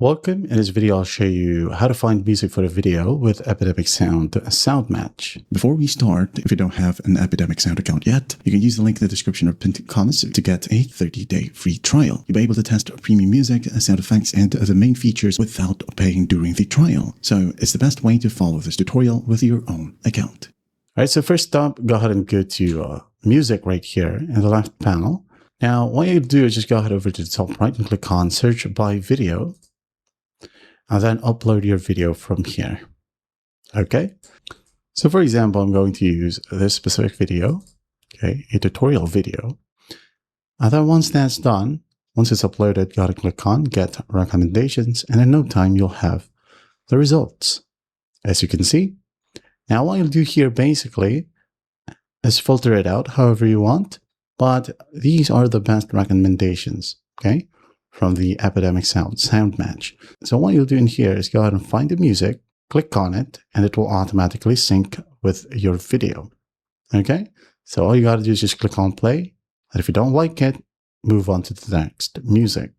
Welcome. In this video, I'll show you how to find music for a video with Epidemic Soundmatch. Before we start, if you don't have an Epidemic Sound account yet, you can use the link in the description or pinned comments to get a 30-day free trial. You'll be able to test premium music, sound effects, and the main features without paying during the trial. So it's the best way to follow this tutorial with your own account. All right, so first up, go ahead and go to music right here in the left panel. Now, what you do is just go ahead over to the top right and click on search by video. And then upload your video from here. Okay. So for example, I'm going to use this specific video, okay, a tutorial video. And then once that's done, once it's uploaded, go ahead and click on get recommendations. And in no time, you'll have the results. As you can see. Now, what you'll do here basically is filter it out however you want. But these are the best recommendations. Okay. From the Epidemic Soundmatch. So what you'll do in here is go ahead and find the music, click on it, and it will automatically sync with your video. Okay? So all you got to do is just click on play. And if you don't like it, move on to the next music.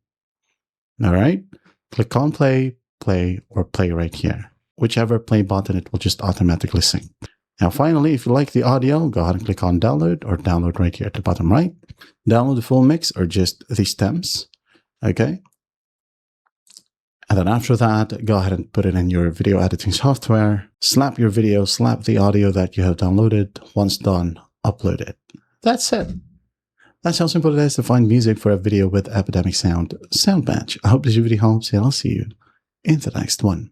All right? Click on play, or play right here. Whichever play button, it will just automatically sync. Now, finally, if you like the audio, go ahead and click on download or download right here at the bottom right. Download the full mix or just the stems. Okay. And then after that, go ahead and put it in your video editing software, slap your video, slap the audio that you have downloaded. Once done, upload it. That's it. That's how simple it is to find music for a video with Epidemic Soundmatch. I hope this video helps and I'll see you in the next one.